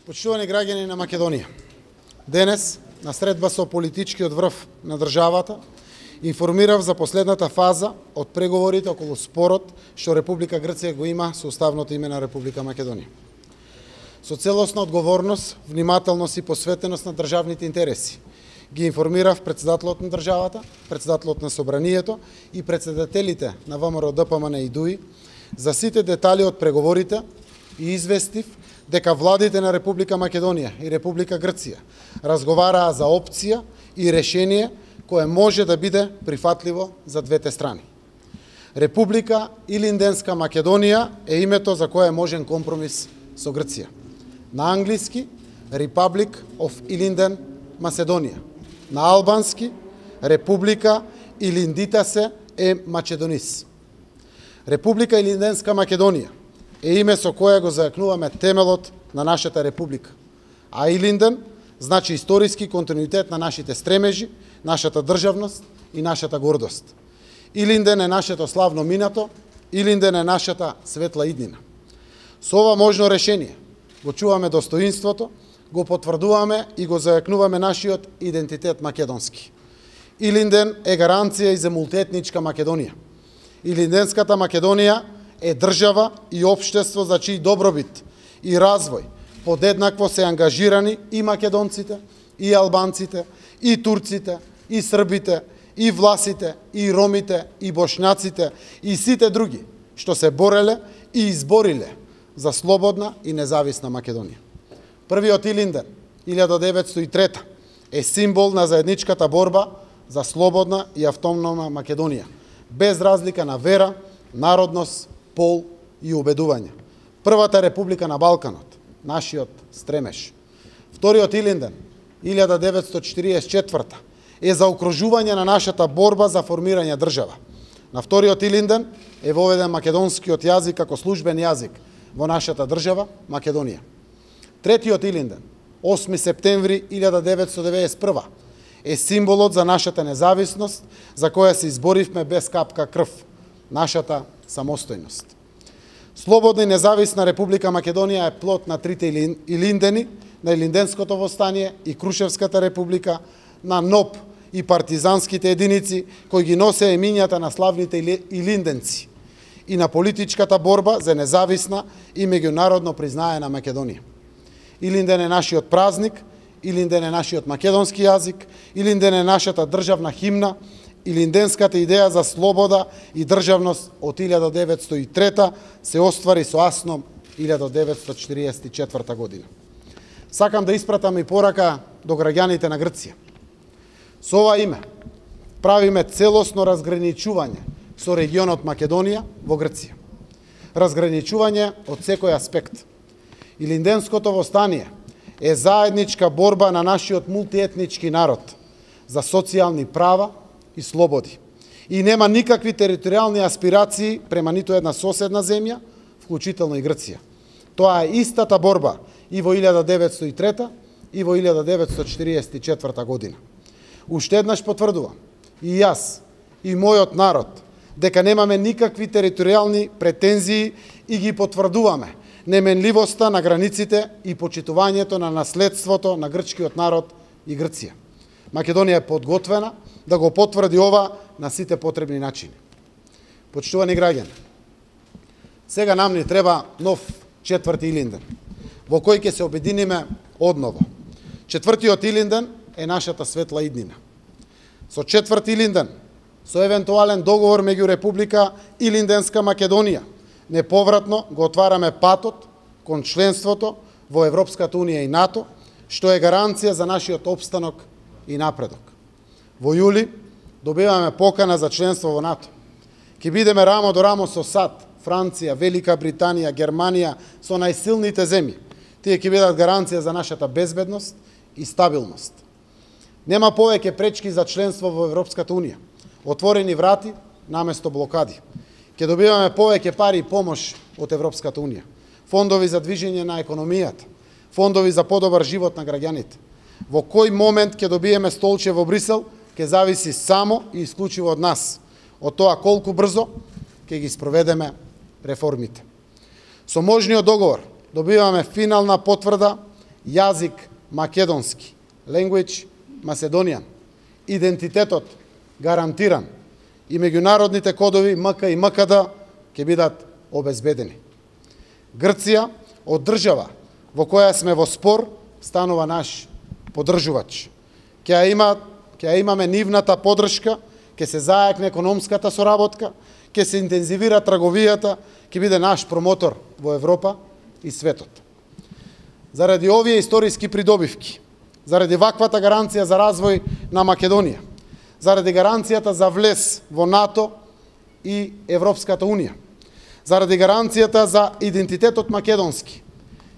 Почитувани граѓани на Македонија, денес, на средба со политичкиот врв на државата, информирав за последната фаза од преговорите околу спорот што Република Грција го има со уставното име на Република Македонија. Со целосна одговорност, внимателност и посветеност на државните интереси, ги информирав председателот на државата, председателот на Собранието и председателите на ВМРО, ДПМН и ДУИ за сите детали од преговорите и известив дека владите на Република Македонија и Република Грција разговараа за опција и решение кое може да биде прифатливо за двете страни. Република Илинденска Македонија е името за кое е можен компромис со Грција. На англиски Republic of Ilinden Macedоnia, на албански Република Илиндитасе е Македонис. Република Илинденска Македонија е име со кое го зајакнуваме темелот на нашата република. А Илинден значи историски континуитет на нашите стремежи, нашата државност и нашата гордост. Илинден е нашето славно минато, Илинден е нашата светла иднина. Со ова можно решение го чуваме достоинството, го потврдуваме и го зајакнуваме нашиот идентитет македонски. Илинден е гаранција и за мултиетничка Македонија. Илинденската Македонија е држава и општество за чиј добробит и развој подеднакво се ангажирани и македонците, и албанците, и турците, и србите, и власите, и ромите, и бошњаците, и сите други што се бореле и избориле за слободна и независна Македонија. Првиот Илинден, 1903, е символ на заедничката борба за слободна и автономна Македонија, без разлика на вера, народност, пол и убедување. Првата република на Балканот, нашиот стремеж. Вториот Илинден, 1944, е заокружување на нашата борба за формирање држава. На вториот Илинден е воведен македонскиот јазик како службен јазик во нашата држава Македонија. Третиот Илинден, 8 септември 1991, е символот за нашата независност, за која се изборивме без капка крв, нашата самостојност. Слободна и независна Република Македонија е плод на трите Илиндени, на Илинденското востание и Крушевската република, на НОП и партизанските единици кои ги носе емињата на славните илинденци и на политичката борба за независна и меѓународно признаена Македонија. Илинден е нашиот празник, Илинден е нашиот македонски јазик, Илинден е нашата државна химна, Илинденската идеја за слобода и државност од 1903 се оствари со Асном 1944 година. Сакам да испратам и порака до граѓаните на Грција. Со ова име правиме целосно разграничување со регионот Македонија во Грција. Разграничување од секој аспект. Илинденското востание е заедничка борба на нашиот мултиетнички народ за социјални права и слободи. И нема никакви територијални аспирации према ниту една соседна земја, вклучително и Грција. Тоа е истата борба и во 1903 и во 1944 година. Уште еднаш потврдувам, и јас, и мојот народ, дека немаме никакви територијални претензии и ги потврдуваме неменливоста на границите и почитувањето на наследството на грчкиот народ и Грција. Македонија е подготвена да го потврди ова на сите потребни начини. Почитувани граѓани, сега нам ни треба нов четврти Илинден, во кој ќе се обединиме одново. Четвртиот Илинден е нашата светла иднина. Со четврти Илинден, со евентуален договор меѓу Република Илинденска Македонија, неповратно го отвараме патот кон членството во Европската Унија и НАТО, што е гаранција за нашиот опстанок и напредок. Во јули добиваме покана за членство во НАТО. Ќе бидеме рамо до рамо со САД, Франција, Велика Британија, Германија, со најсилните земји. Тие ќе бидат гаранција за нашата безбедност и стабилност. Нема повеќе пречки за членство во Европската Унија. Отворени врати наместо блокади. Ќе добиваме повеќе пари и помош од Европската Унија. Фондови за движење на економијата, фондови за подобар живот на граѓаните. Во кој момент ќе добиеме столче во Брисел, ќе зависи само и исклучиво од нас, од тоа колку брзо ќе ги спроведеме реформите. Со можниот договор добиваме финална потврда јазик македонски, language Macedonian, идентитетот гарантиран и меѓународните кодови МК и МКД ќе бидат обезбедени. Грција од држава во која сме во спор станува наш поддржувач. Ќе имаме нивната поддршка, ќе се зајакне економската соработка, ќе се интензивира трговијата, ќе биде наш промотор во Европа и светот. Заради овие историски придобивки, заради ваквата гаранција за развој на Македонија, заради гаранцијата за влез во НАТО и Европската Унија, заради гаранцијата за идентитетот македонски,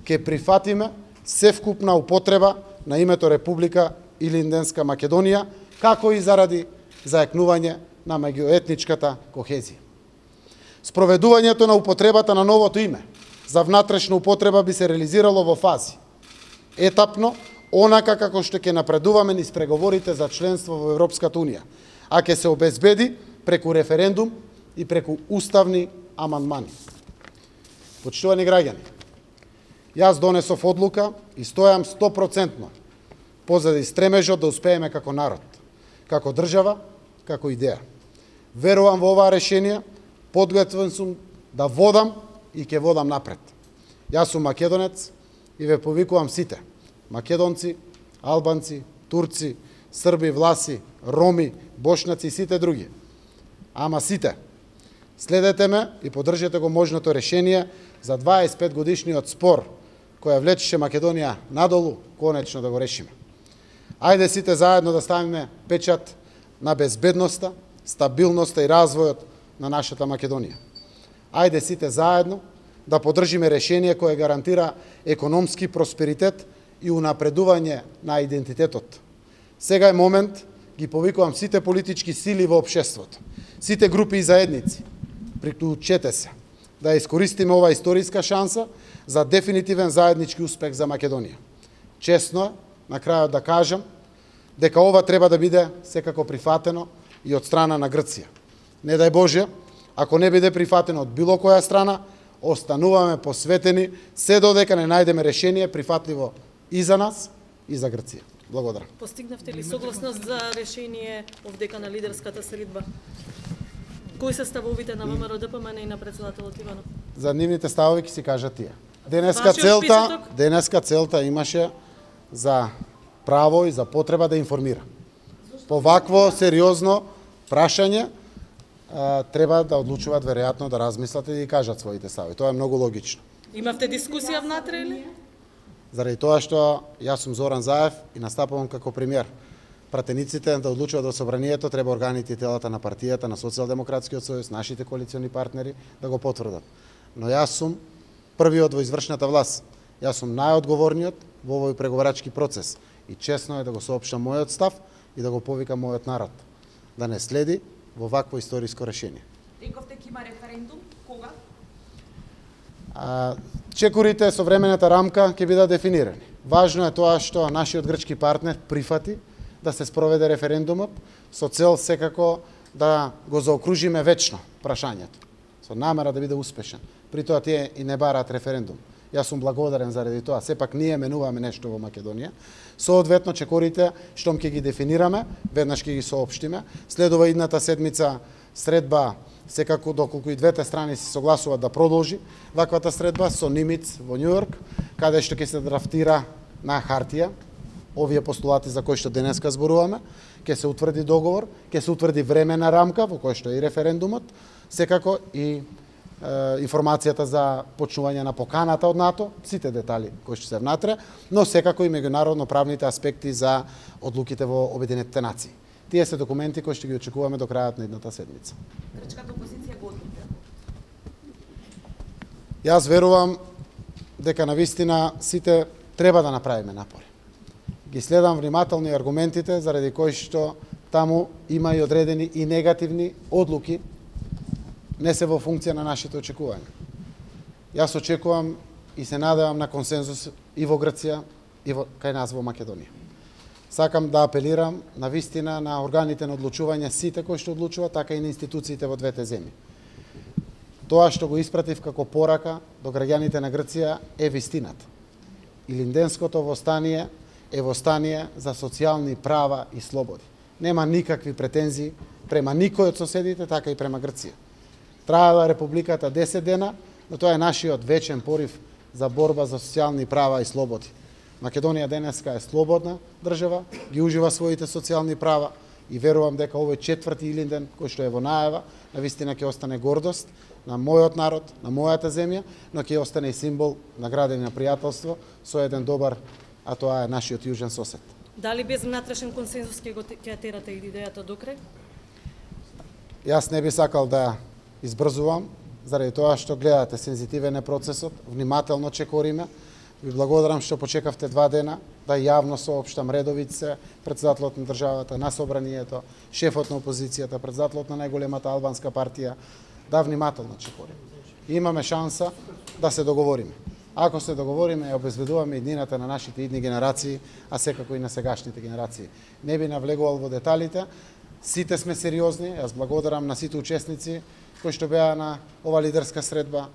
ќе прифатиме севкупна употреба на името Република Илинденска Македонија, како и заради зајакнување на меѓуетничката кохезија. Спроведувањето на употребата на новото име за внатрешна употреба би се реализирало во фази. Етапно, онака како што ќе напредуваме низ преговорите за членство во Европската Унија, а ќе се обезбеди преку референдум и преку уставни амандмани. Почитувани граѓани, јас донесов одлука и стојам 100% позади стремежот да успееме како народ, како држава, како идеја. Верувам во оваа решение, подготвен сум да водам и ќе водам напред. Јас сум македонец и ве повикувам сите, македонци, албанци, турци, срби, власи, роми, бошнаци и сите други. Ама сите, следете ме и поддржете го можното решение за 25 годишниот спор која влечеше Македонија надолу, конечно да го решиме. Ајде сите заедно да ставиме печат на безбедноста, стабилноста и развојот на нашата Македонија. Ајде сите заедно да поддржиме решение кое гарантира економски просперитет и унапредување на идентитетот. Сега е момент, ги повикувам сите политички сили во општеството, сите групи и заедници, приклучете се, да искористиме оваа историска шанса за дефинитивен заеднички успех за Македонија. Честно е, на крајот да кажам, дека ова треба да биде секако прифатено и од страна на Грција. Не дај Боже, ако не биде прифатено од било која страна, остануваме посветени се додека не најдеме решение прифатливо и за нас, и за Грција. Благодарам. Постигнавте ли согласност за решение овдека на лидерската средба? Кои се ставовите на ВМРО ДПМН и на претседателот Иванов? За нивните ставови ќе си кажат тие. Денеска целта имаше за право и за потреба да информира. По вакво сериозно прашање треба да одлучуваат веројатно да размислат и да кажат своите ставови. Тоа е многу логично. Имавте дискусија внатре или? Заради тоа што јас сум Зоран Заев и настапувам како премиер. Пратениците да одлучуваат во собранието, треба органите и телата на партијата, на Социјалдемократскиот сојуз, нашите коалициони партнери да го потврдат. Но јас сум првиот во извршната власт. Јас сум најодговорниот во овој преговарачки процес и честно е да го соопштам мојот став и да го повикам мојот народ да не следи во вакво историско решение. Рековте ќе има референдум, кога? Чекорите со времената рамка ќе бидат дефинирани. Важно е тоа што нашиот грчки партнер прифати да се спроведе референдумот со цел секако да го заокружиме вечно прашањето, со намера да биде успешен. При тоа тие и не бараат референдум. Јас сум благодарен заради тоа. Сепак ние менуваме нешто во Македонија. Соодветно чекорите, штом ќе ги дефинираме, веднаш ќе ги соопштиме. Следува идната седмица средба, секако доколку и двете страни се согласуваат да продолжи ваквата средба со Нимиц во Њујорк, каде што ќе се драфтира на хартија овие постулати за кои што денеска зборуваме, ќе се утврди договор, ќе се утврди времена рамка во кој што е и референдумот, секако и информацијата за почнување на поканата од НАТО, сите детали кои што се внатре, но секако и меѓународно правните аспекти за одлуките во Обединетите нации. Тие се документи кои што ги очекуваме до крајот на идната седмица. Грчката опозиција го одлука. Јас верувам дека навистина сите треба да направиме напори. Ги следам внимателно и аргументите заради кои што таму има и одредени и негативни одлуки, не се во функција на нашите очекувања. Јас очекувам и се надевам на консензус и во Грција, и кај нас во Македонија. Сакам да апелирам на вистина на органите на одлучување, сите кои што одлучуваат, така и на институциите во двете земји. Тоа што го испратив како порака до граѓаните на Грција е вистината. Илинденското востание е востание за социјални права и слободи. Нема никакви претензии према никој од соседите, така и према Грција. Траела републиката 10 дена, но тоа е нашиот вечен порив за борба за социјални права и слободи. Македонија денеска е слободна држава, ги ужива своите социјални права и верувам дека овој четврти Илинден, кој што е во најава, навистина ќе остане гордост на мојот народ, на мојата земја, но ќе остане и символ на градење на пријателство со еден добар, а тоа е нашиот јужен сосед. Дали без внатрешен консензус ќе терате идејата до крај? Јас не би сакал да избрзувам, заради тоа што гледате сензитивен е процесот, внимателно чекориме. Ви благодарам што почекавте 2 дена да јавно соопштам редовице, председателот на државата, на собранието, шефот на опозицијата, председателот на најголемата албанска партија, да внимателно чекориме. Имаме шанса да се договориме. Ако се договориме, обезбедуваме иднината на нашите идни генерации, а секако и на сегашните генерации. Не би навлегувал во деталите, сите сме сериозни, јас благодарам на сите учесници кои што беа на ова лидерска средба.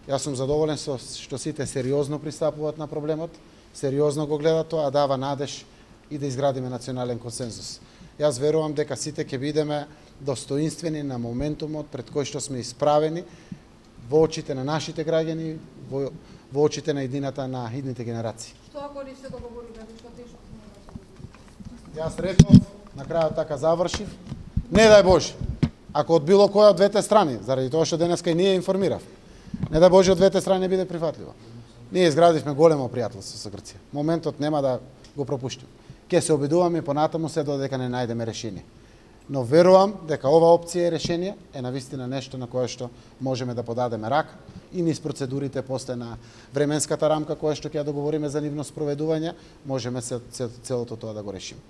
Јас сум задоволен со што сите сериозно пристапуваат на проблемот, сериозно го гледат тоа, дава надеж и да изградиме национален консензус. Јас верувам дека сите ќе бидеме достоинствени на моментумот пред кој што сме исправени во очите на нашите граѓани, во очите на иднината на идните генерации. Што ако не се договориме, што тешко? Јас реков, на крајот така завршив, не дај Боже, ако од било која од двете страни, заради тоа што денеска и ние информирав, не дај Боже од двете страни не биде прифатливо. Ние изградивме големо пријателство со Грција. Моментот нема да го пропуштиме. Ке се обидуваме понатаму се додека не најдеме решение. Но верувам дека ова опција и решение е навистина нешто на кое што можеме да подадеме рака и низ процедурите после на временската рамка која што ќе ја договориме за нивно спроведување, можеме целото тоа да го решиме.